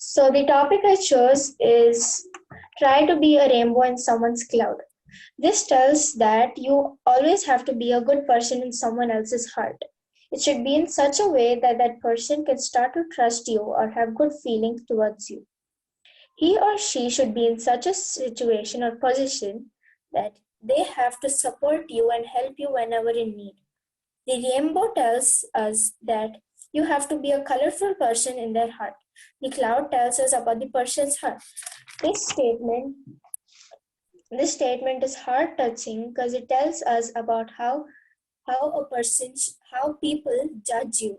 So the topic I chose is try to be a rainbow in someone's cloud. This tells that you always have to be a good person in someone else's heart. It should be in such a way that that person can start to trust you or have good feelings towards you. He or she should be in such a situation or position that they have to support you and help you whenever in need. The rainbow tells us that you have to be a colorful person in their heart. The cloud tells us about the person's heart. This statement this statement is heart touching because it tells us about how people judge you.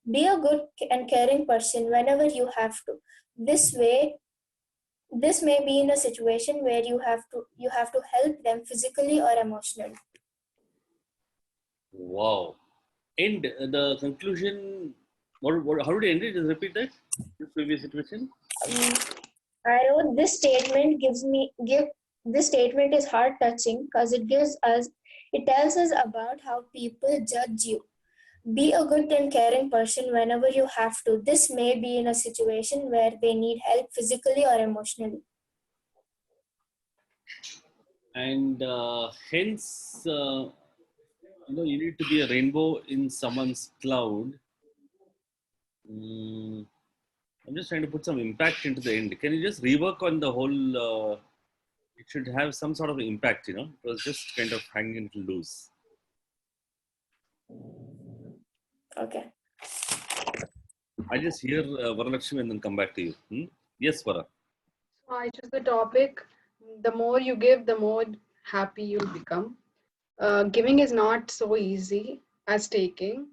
Be a good and caring person whenever you have to. This way, this may be in a situation where you have to help them physically or emotionally. Wow. And the conclusion, how did you end it? Just repeat that. This previous situation. Um, I wrote this statement is heart touching because it tells us about how people judge you. Be a good and caring person whenever you have to. This may be in a situation where they need help physically or emotionally. And hence, you need to be a rainbow in someone's cloud. I'm just trying to put some impact into the end. Can you just rework on the whole? It should have some sort of impact, It was just kind of hanging a little loose. Okay. I just hear Varalakshmi and then come back to you. Yes, Vara. So I choose the topic, the more you give, the more happy you'll become. Giving is not so easy as taking.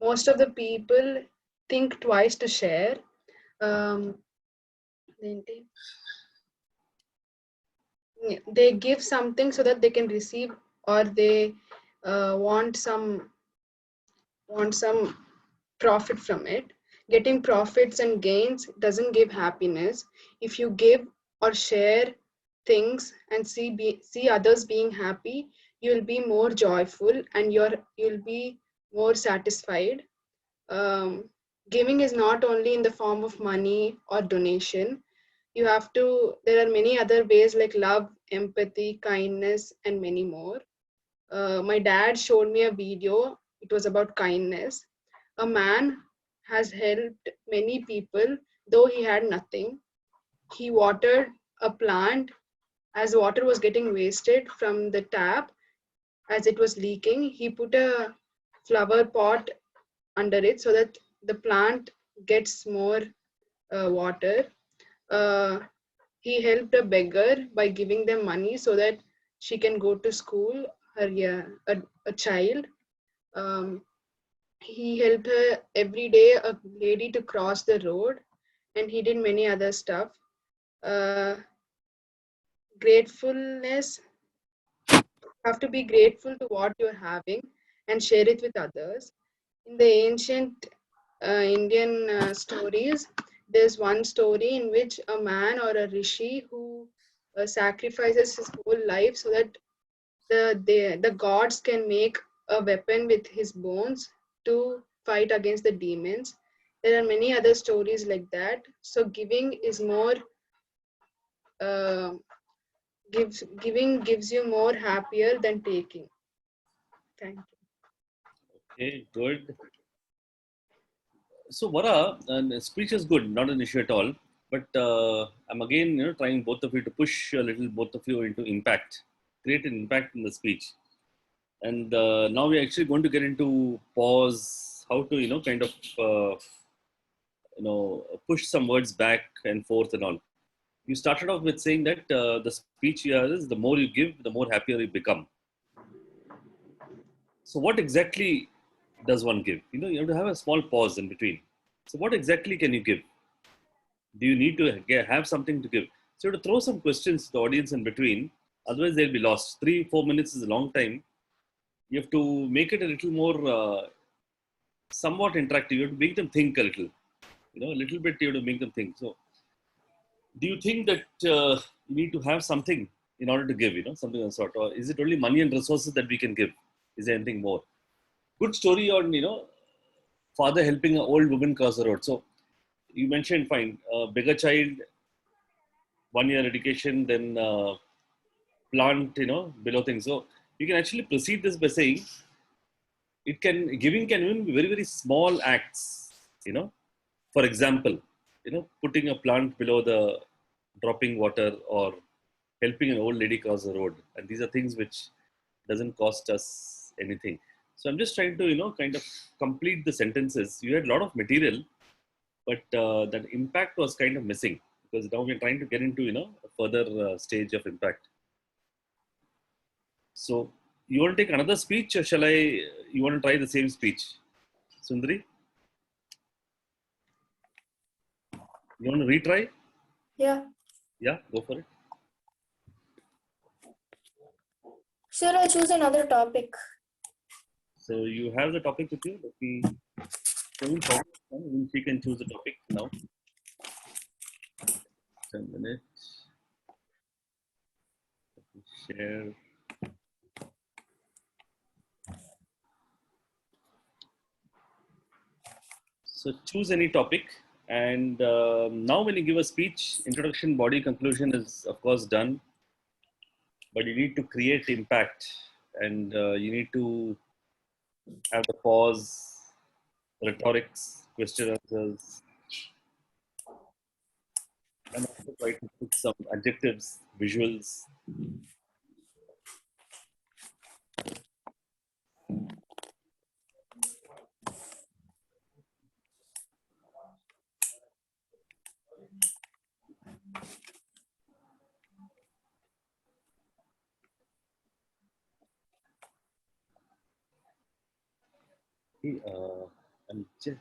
Most of the people think twice to share. Um, they give something so that they can receive, or they want some profit from it. Getting profits and gains doesn't give happiness. If you give or share things and see others being happy, you'll be more joyful and you'll be more satisfied. Giving is not only in the form of money or donation. There are many other ways like love, empathy, kindness, and many more. My dad showed me a video. It was about kindness. A man has helped many people, though he had nothing. He watered a plant as water was getting wasted from the tap as it was leaking. He put a flower pot under it so that the plant gets more water. Uh, he helped a beggar by giving them money so that she can go to school, a child. Um, he helped her every day, a lady to cross the road, and he did many other stuff. Gratefulness, you have to be grateful to what you're having and share it with others. In the ancient Indian stories, there's one story in which a man or a rishi who sacrifices his whole life so that the gods can make a weapon with his bones to fight against the demons. There are many other stories like that. So giving is more uh, giving gives you more happier than taking. Thank you. Okay, good. So, Vara, speech is good, not an issue at all. But I'm again, trying both of you to push a little, both of you into impact, create an impact in the speech. And now we're actually going to get into pause, how to, kind of, push some words back and forth and all. You started off with saying that the speech here is the more you give, the more happier you become. So, what exactly does one give? You have to have a small pause in between. So, what exactly can you give? Do you need to have something to give? So, you have to throw some questions to the audience in between. Otherwise, they'll be lost. 3-4 minutes is a long time. You have to make it a little more somewhat interactive. You have to make them think a little. A little bit. You have to make them think. So, do you think that you need to have something in order to give? Something of the sort, or is it only money and resources that we can give? Is there anything more? Good story on father helping an old woman cross the road. So you mentioned fine, bigger child, 1 year education, then plant, below things. So you can actually proceed this by saying it can giving can even be very very small acts. You know, for example, putting a plant below the dropping water, or helping an old lady cross the road, and these are things which doesn't cost us anything. So I'm just trying to kind of complete the sentences. You had a lot of material, but that impact was kind of missing, because now we're trying to get into a further stage of impact. So you want to take another speech, or shall I? You want to try the same speech, Sundari? You want to retry? Yeah. Yeah, go for it. Should I choose another topic? So you have the topic with you. Let me. She can choose the topic now. 10 minutes. Let me share. So choose any topic, and now when you give a speech, introduction, body, conclusion is of course done, but you need to create impact, and you need to have the pause, rhetorics, question answers, and also try to put some adjectives, visuals. Hey, I'm just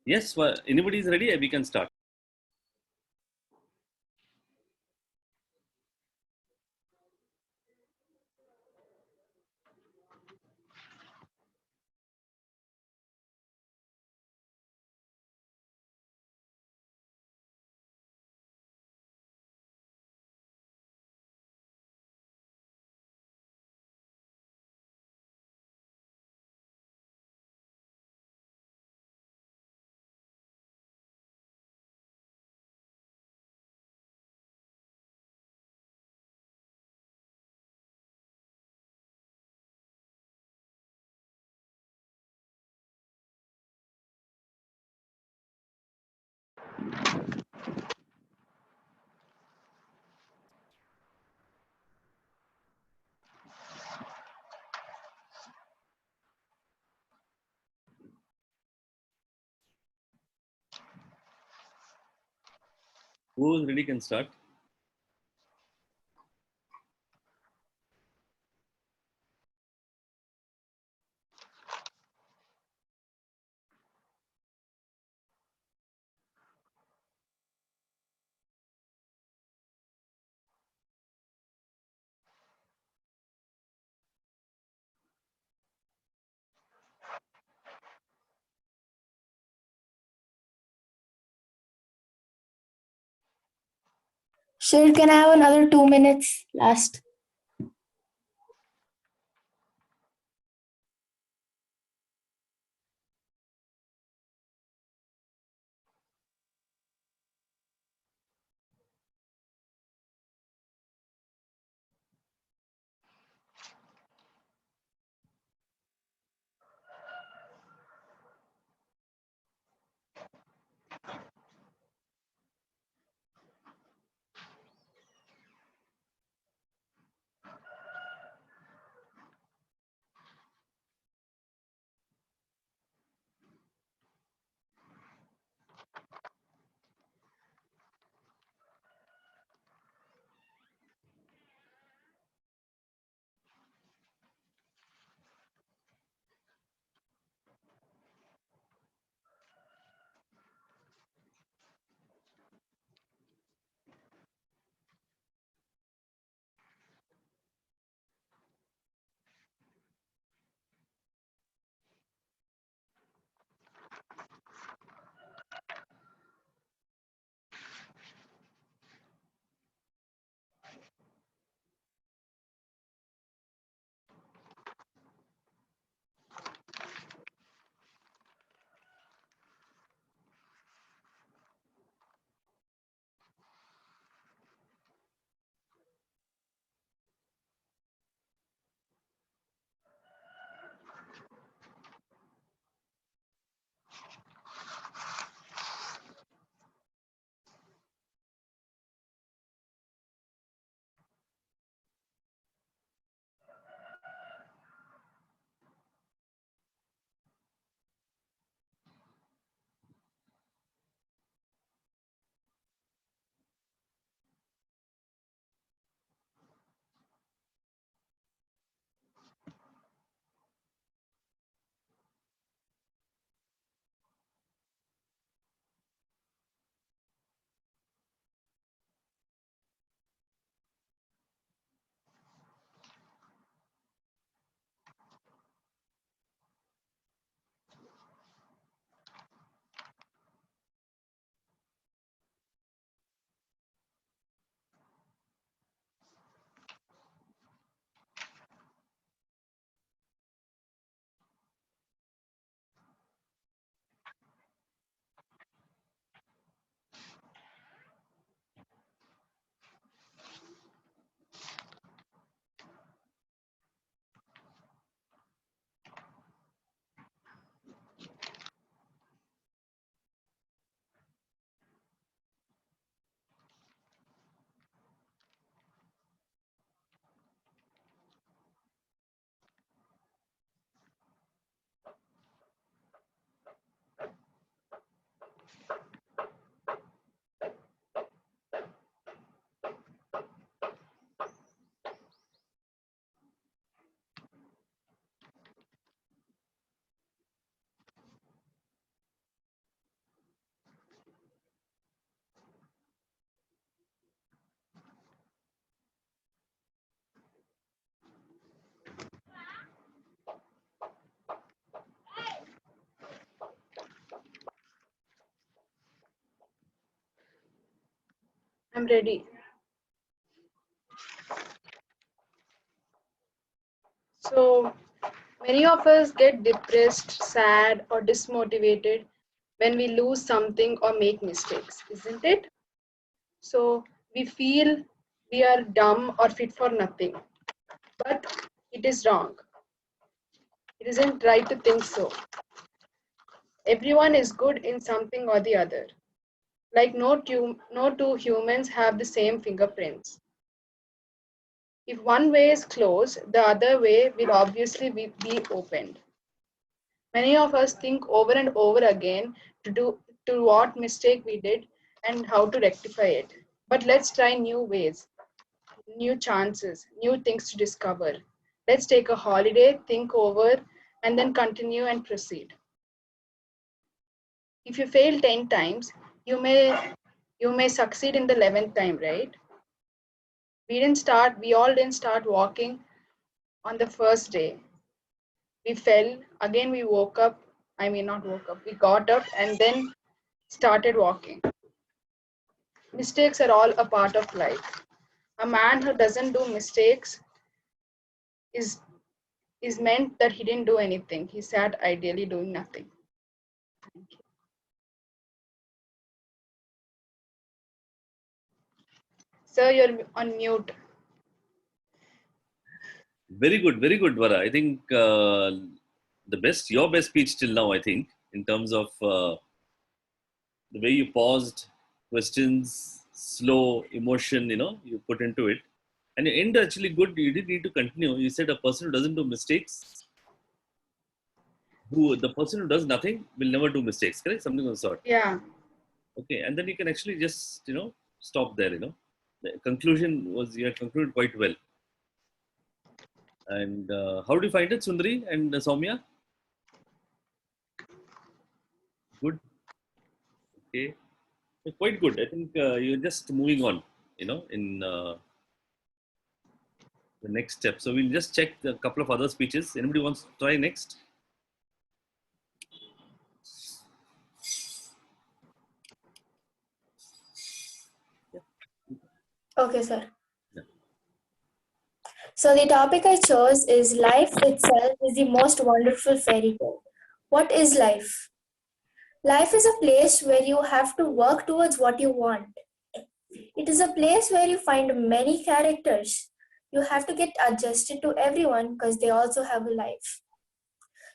Yes, well, anybody is ready? We can start. Who is ready can start. Sure, can I have another 2 minutes last? I'm ready. So many of us get depressed, sad, or dismotivated when we lose something or make mistakes, isn't it? So we feel we are dumb or fit for nothing. But it is wrong. It isn't right to think so. Everyone is good in something or the other. Like no two humans have the same fingerprints. If one way is closed, the other way will obviously be opened. Many of us think over and over again to what mistake we did and how to rectify it. But let's try new ways, new chances, new things to discover. Let's take a holiday, think over, and then continue and proceed. If you fail 10 times, you may succeed in the 11th time, right? We all didn't start walking on the first day. We fell, again we woke up, not woke up, we got up and then started walking. Mistakes are all a part of life. A man who doesn't do mistakes is is meant that he didn't do anything. He sat ideally doing nothing. Thank you. Sir, you're on mute. Very good, Vara. I think your best speech till now, I think, in terms of the way you paused, questions, slow, emotion, you put into it. And you end actually good. You didn't need to continue. You said a person who doesn't do mistakes, the person who does nothing will never do mistakes, correct? Something of the sort. Yeah. Okay. And then you can actually just, stop there, The conclusion was, you had concluded quite well. And how do you find it, Sundari and Soumya? Good. Okay. Quite good. I think you're just moving on, in the next step. So we'll just check a couple of other speeches. Anybody wants to try next? Okay, sir. Yeah. So the topic I chose is life itself is the most wonderful fairy tale. What is life? Life is a place where you have to work towards what you want. It is a place where you find many characters. You have to get adjusted to everyone because they also have a life.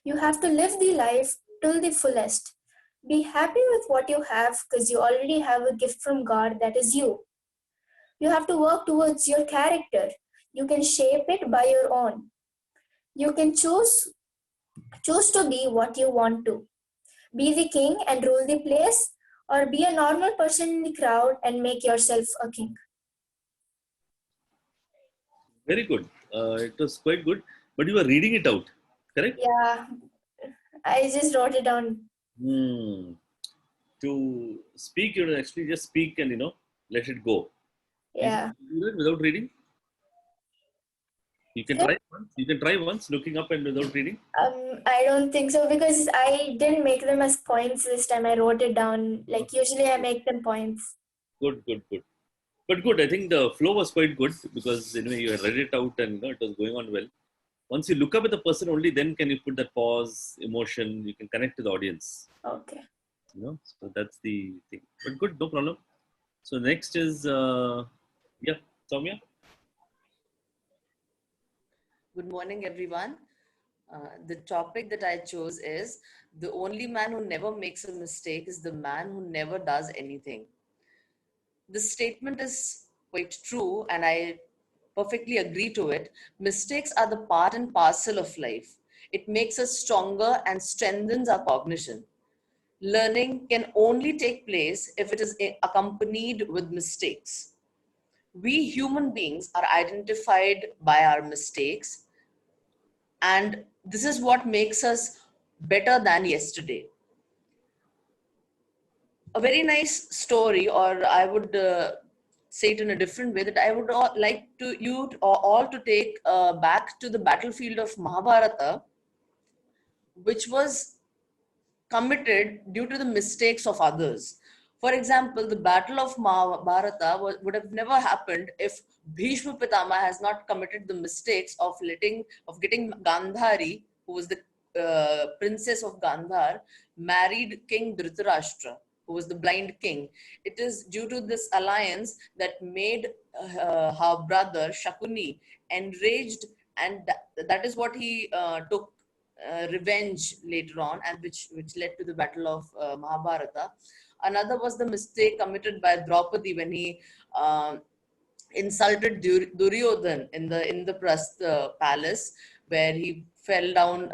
You have to live the life till the fullest. Be happy with what you have because you already have a gift from God that is you. You have to work towards your character. You can shape it by your own. You can choose to be what you want to. Be the king and rule the place, or be a normal person in the crowd and make yourself a king. Very good. It was quite good. But you were reading it out, correct? Yeah, I just wrote it down. Hmm. To speak, you actually just speak and, let it go. You Yeah. do that without reading? You can Sir? try once. You can try once looking up and without reading. I don't think so because I didn't make them as points this time. I wrote it down. Like usually I make them points. Good, good, good. But good. I think the flow was quite good because anyway you had read it out and it was going on well. Once you look up at the person, only then can you put that pause, emotion. You can connect to the audience. Okay. So that's the thing. But good, no problem. So next is yeah, Soumya. Good morning, everyone. The topic that I chose is the only man who never makes a mistake is the man who never does anything. This statement is quite true, and I perfectly agree to it. Mistakes are the part and parcel of life. It makes us stronger and strengthens our cognition. Learning can only take place if it is accompanied with mistakes. We human beings are identified by our mistakes, and this is what makes us better than yesterday. A very nice story, or I would say it in a different way, that I would like to you all to take back to the battlefield of Mahabharata, which was committed due to the mistakes of others. For example, the Battle of Mahabharata would have never happened if Bhishma Pitama has not committed the mistakes of getting Gandhari, who was the princess of Gandhar, married King Dhritarashtra, who was the blind king. It is due to this alliance that made her brother Shakuni enraged, and that is what he took revenge later on, and which led to the Battle of Mahabharata. Another was the mistake committed by Draupadi when he insulted Duryodhan in the Indraprastha palace, where he fell down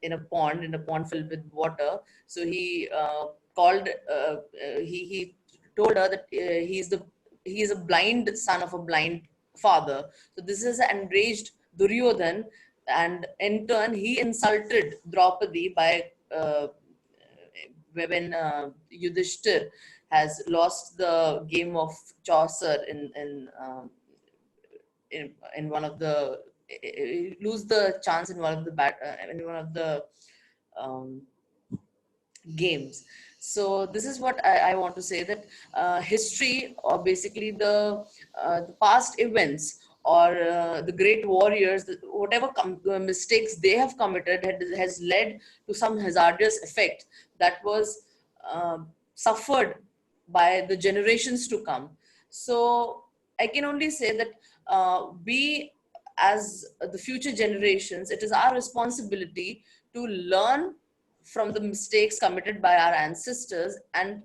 in a pond filled with water. So he called he told her that he is a blind son of a blind father. So this is an enraged Duryodhan, and in turn he insulted Draupadi by when Yudhishthir has lost the game of Chaucer in one of the lose the chance in one of the um, games. So this is what I want to say, that history, or basically the past events, or the great warriors, whatever mistakes they have committed has led to some hazardous effect that was suffered by the generations to come. So I can only say that we, as the future generations, it is our responsibility to learn from the mistakes committed by our ancestors, and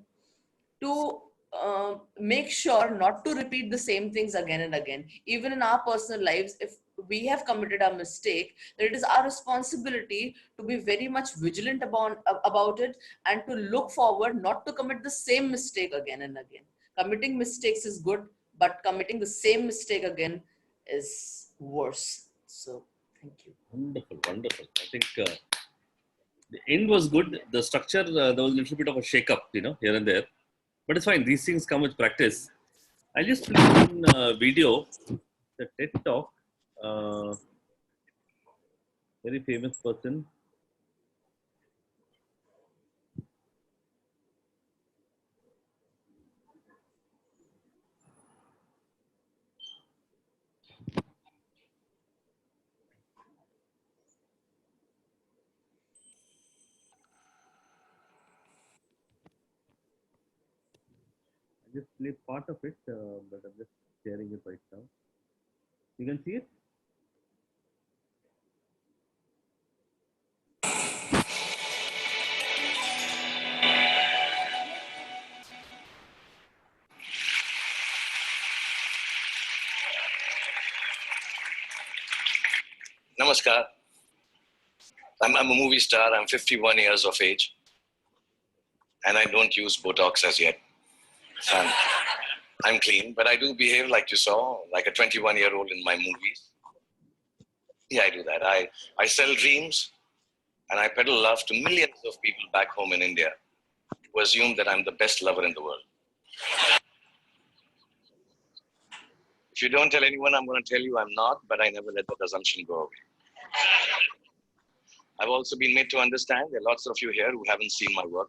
to make sure not to repeat the same things again and again. Even in our personal lives, if we have committed a mistake, then it is our responsibility to be very much vigilant about it, and to look forward not to commit the same mistake again and again. Committing mistakes is good, but committing the same mistake again is worse. So, thank you. Wonderful, wonderful. I think the end was good. The structure, there was a little bit of a shake-up, here and there. But it's fine. These things come with practice. I'll just play one video, the TED Talk, very famous person. I just played part of it, but I'm just sharing it right now. You can see it? Namaskar. I'm a movie star. I'm 51 years of age. And I don't use Botox as yet. So I'm clean, but I do behave like you saw, like a 21-year-old in my movies. Yeah, I do that. I sell dreams, and I peddle love to millions of people back home in India who assume that I'm the best lover in the world. If you don't tell anyone, I'm going to tell you I'm not, but I never let that assumption go away. I've also been made to understand there are lots of you here who haven't seen my work,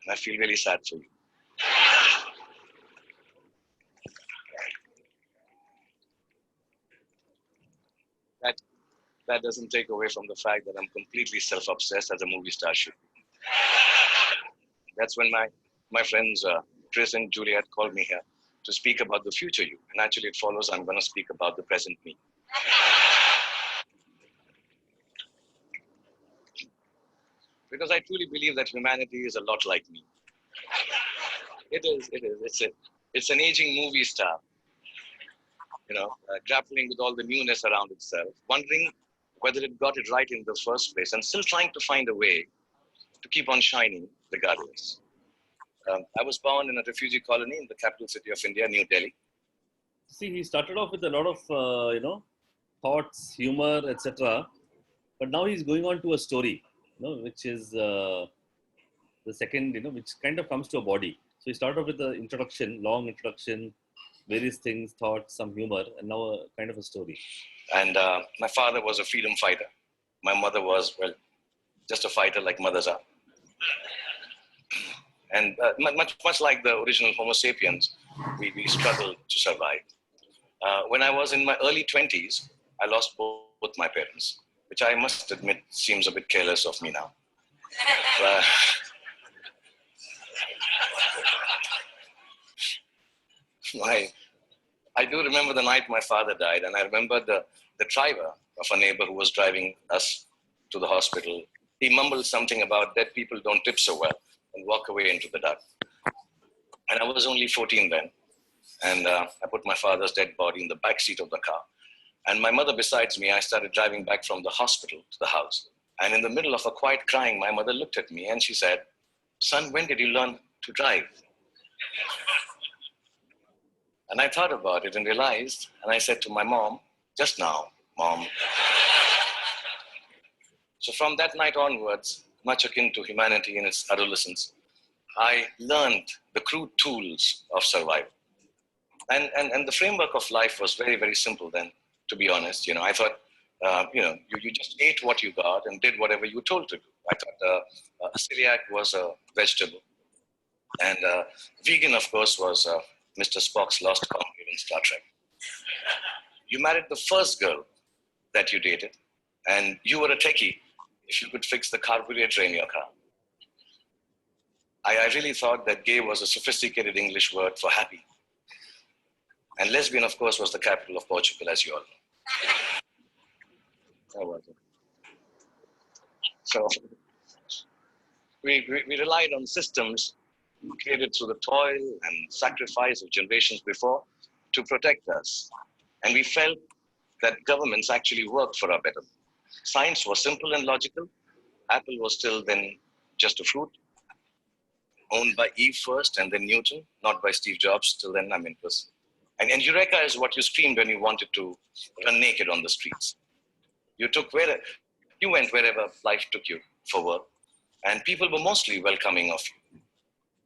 and I feel really sad for you. That doesn't take away from the fact that I'm completely self-obsessed as a movie star should be. That's when my friends Chris and Juliet called me here to speak about the future you. And actually it follows I'm going to speak about the present me. Because I truly believe that humanity is a lot like me. It is. It's an aging movie star, grappling with all the newness around itself, wondering whether it got it right in the first place, and still trying to find a way to keep on shining regardless. I was born in a refugee colony in the capital city of India, New Delhi. See, he started off with a lot of, thoughts, humor, etc. But now he's going on to a story, which is the second, which kind of comes to a body. So he started off with the introduction, long introduction, various things, thoughts, some humor, and now a kind of a story. And my father was a freedom fighter. My mother was, well, just a fighter like mothers are. And much like the original Homo sapiens, we struggled to survive. When I was in my early 20s, I lost both my parents, which I must admit seems a bit careless of me now. Uh, I do remember the night my father died, and I remember the driver of a neighbor who was driving us to the hospital. He mumbled something about dead people don't tip so well and walk away into the dark. And I was only 14 then. And I put my father's dead body in the back seat of the car. And my mother besides me, I started driving back from the hospital to the house. And in the middle of a quiet crying, my mother looked at me and she said, "Son, when did you learn to drive?" And I thought about it and realized, and I said to my mom, "Just now, Mom." So from that night onwards, much akin to humanity in its adolescence, I learned the crude tools of survival. And the framework of life was very, very simple then, to be honest. I thought, you just ate what you got and did whatever you were told to do. I thought a celiac was a vegetable. And vegan, of course, was Mr. Spock's lost comrade in Star Trek. You married the first girl that you dated, and you were a techie if you could fix the carburetor in your car. I really thought that gay was a sophisticated English word for happy. And lesbian, of course, was the capital of Portugal, as you all know. How was it? So we relied on systems created through the toil and sacrifice of generations before to protect us. And we felt that governments actually worked for our betterment. Science was simple and logical. Apple was still then just a fruit, owned by Eve first and then Newton, not by Steve Jobs. Till then, it was. And Eureka is what you screamed when you wanted to run naked on the streets. You went wherever life took you for work, and people were mostly welcoming of you.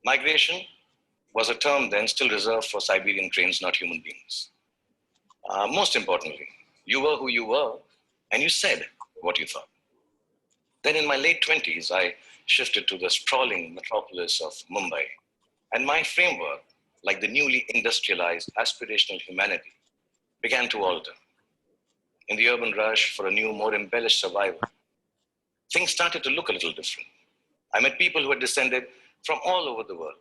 Migration was a term then still reserved for Siberian cranes, not human beings. Most importantly, you were who you were, and you said what you thought. Then in my late 20s, I shifted to the sprawling metropolis of Mumbai, and my framework, like the newly industrialized aspirational humanity, began to alter. In the urban rush for a new, more embellished survival, things started to look a little different. I met people who had descended from all over the world.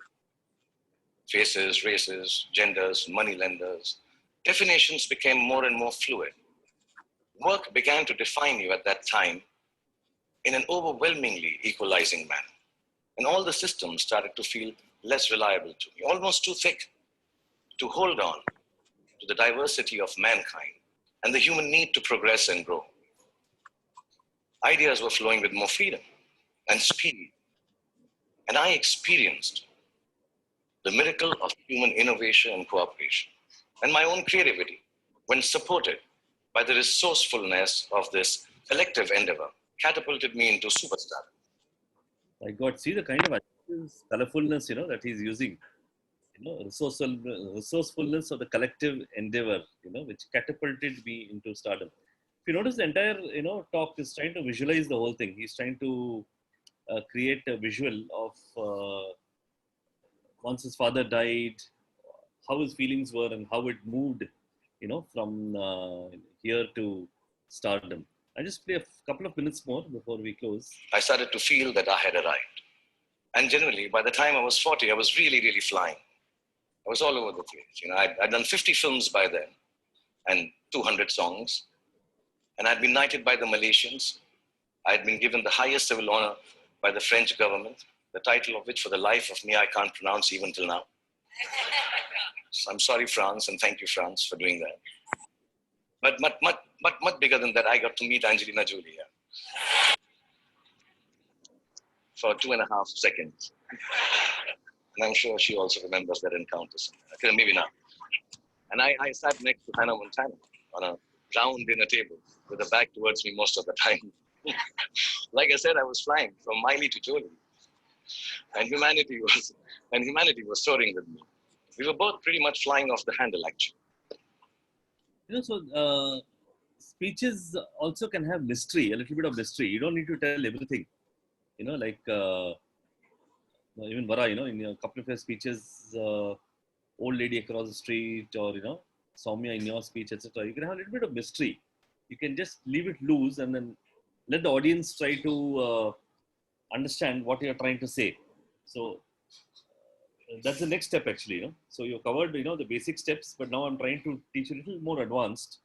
Faces, races, genders, moneylenders. Definitions became more and more fluid. Work began to define you at that time in an overwhelmingly equalizing manner. And all the systems started to feel less reliable to me, almost too thick to hold on to the diversity of mankind and the human need to progress and grow. Ideas were flowing with more freedom and speed. And I experienced the miracle of human innovation and cooperation and my own creativity when supported by the resourcefulness of this collective endeavor catapulted me into superstar. My God, see the kind of colorfulness, that he's using. Resourcefulness of the collective endeavor, which catapulted me into stardom. If you notice, the entire, talk is trying to visualize the whole thing. He's trying to create a visual of once his father died, how his feelings were and how it moved, from here to stardom. I just play a couple of minutes more before we close. I started to feel that I had arrived. And generally, by the time I was 40, I was really, really flying. I was all over the place. I'd done 50 films by then and 200 songs. And I'd been knighted by the Malaysians. I'd been given the highest civil honor by the French government, the title of which for the life of me I can't pronounce even till now. So I'm sorry, France, and thank you, France, for doing that. But much bigger than that, I got to meet Angelina Jolie for 2.5 seconds. And I'm sure she also remembers that encounter. Okay, maybe not. And I sat next to Hannah Montana on a round dinner table with her back towards me most of the time. Like I said, I was flying from Miley to Jolie. And humanity was soaring with me. We were both pretty much flying off the handle, actually. So speeches also can have mystery, a little bit of mystery. You don't need to tell everything. Even Vara, in a couple of your speeches, old lady across the street, or Soumya in your speech, etc. You can have a little bit of mystery. You can just leave it loose and then let the audience try to understand what you're trying to say. So that's the next step actually. So you covered the basic steps, but now I'm trying to teach you a little more advanced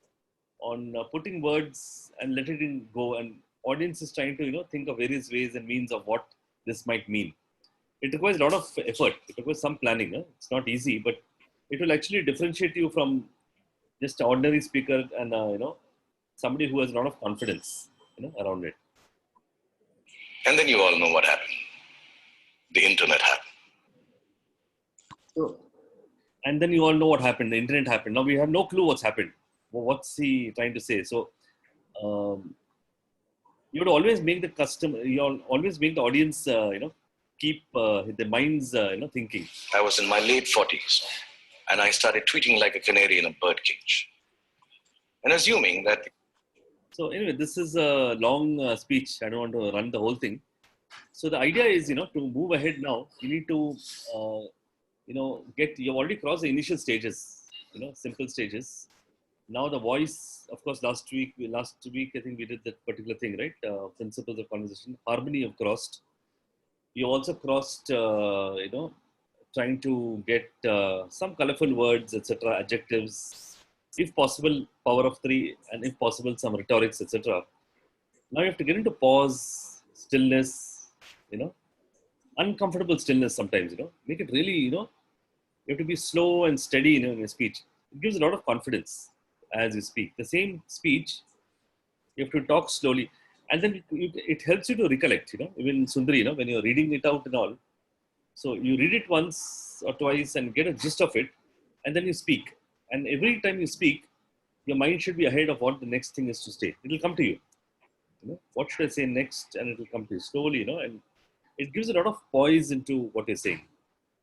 on putting words and letting it go. And audience is trying to think of various ways and means of what this might mean. It requires a lot of effort. It requires some planning. It's not easy, but it will actually differentiate you from just an ordinary speaker and somebody who has a lot of confidence around it. And then you all know what happened. The internet happened. So, and then you all know what happened. The internet happened. Now we have no clue what's happened. Well, what's he trying to say? So you would always make the customer. You always make the audience. Keep their minds. Thinking. I was in my late 40s, and I started tweeting like a canary in a birdcage, and assuming that. So anyway, this is a long speech. I don't want to run the whole thing. So the idea is, to move ahead now, you need to, you've already crossed the initial stages, simple stages. Now the voice, of course, last week, I think we did that particular thing, right? Principles of conversation, harmony you've crossed. You also crossed, trying to get some colorful words, etc., adjectives, if possible, power of three, and if possible, some rhetorics, etc. Now you have to get into pause, stillness, uncomfortable stillness sometimes, make it really, you have to be slow and steady, in your speech. It gives a lot of confidence as you speak. The same speech, you have to talk slowly. And then it helps you to recollect, even Sundari, when you're reading it out and all. So you read it once or twice and get a gist of it, and then you speak. And every time you speak, your mind should be ahead of what the next thing is to say. It will come to you. What should I say next? And it will come to you slowly, and it gives a lot of poise into what you're saying.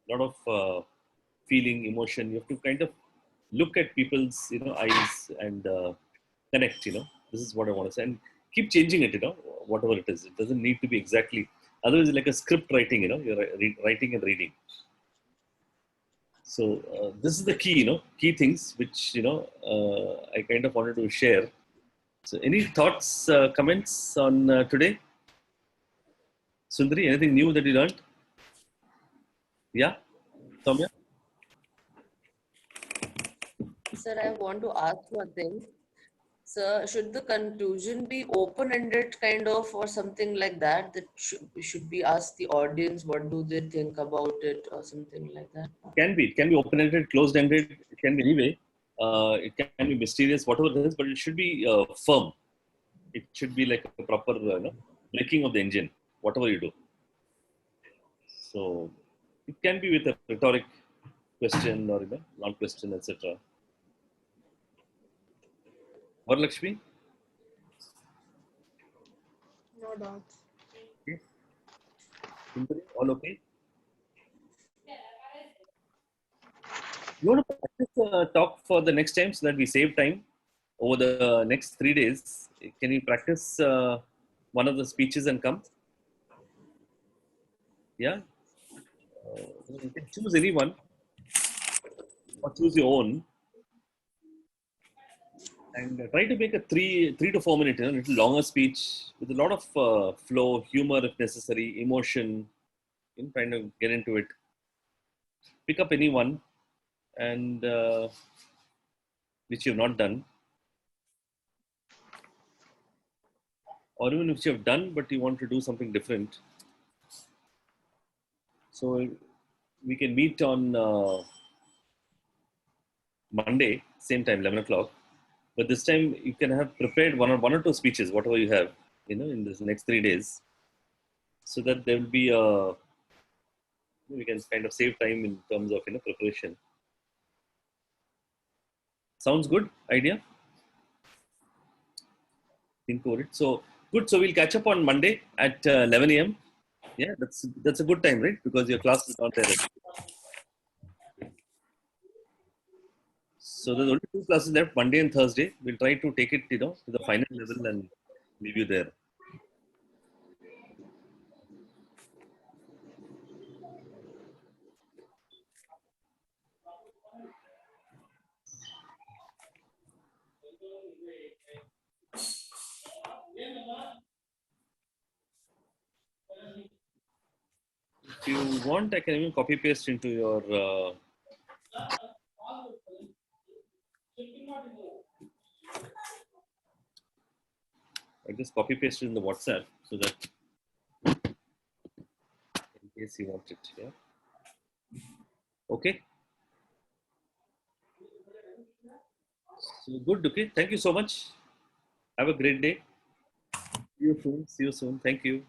A lot of feeling, emotion. You have to kind of look at people's, eyes and connect, this is what I want to say. And keep changing it, whatever it is. It doesn't need to be exactly, otherwise it's like a script writing, you're writing and reading. So this is the key, key things which, I kind of wanted to share. So any thoughts, comments on today? Sundari, anything new that you learned? Yeah? Soumya? Sir, I want to ask one thing. Sir, should the conclusion be open-ended kind of or something like that? That should we ask the audience what do they think about it or something like that? It can be open-ended, closed-ended. It can be anyway. It can be mysterious, whatever it is, but it should be firm. It should be like a proper braking of the engine, whatever you do. So it can be with a rhetoric question or non-question, etc. Varalakshmi? No doubts. Okay. All okay? You want to practice talk for the next time so that we save time over the next 3 days? Can you practice one of the speeches and come? Yeah? You can choose any one or choose your own and try to make a 3 to 4 minute, little longer speech with a lot of flow, humor if necessary, emotion. You can kind of get into it. Pick up any one and which you've not done, or even if you have done but you want to do something different. So we can meet on Monday, same time, 11 o'clock. But this time you can have prepared one or two speeches, whatever you have, in this next 3 days, so that there will be we can kind of save time in terms of preparation. Sounds good idea. Think over it. So good. So we'll catch up on Monday at 11 a.m. Yeah, that's a good time, right? Because your class is not there. So there's only 2 classes left, Monday and Thursday. We'll try to take it, to the final level and leave you there. If you want, I can even copy paste into your. I just copy paste it in the WhatsApp so that in case you want it. Yeah. Okay. So good. Okay. Thank you so much. Have a great day. See you soon. See you soon. Thank you.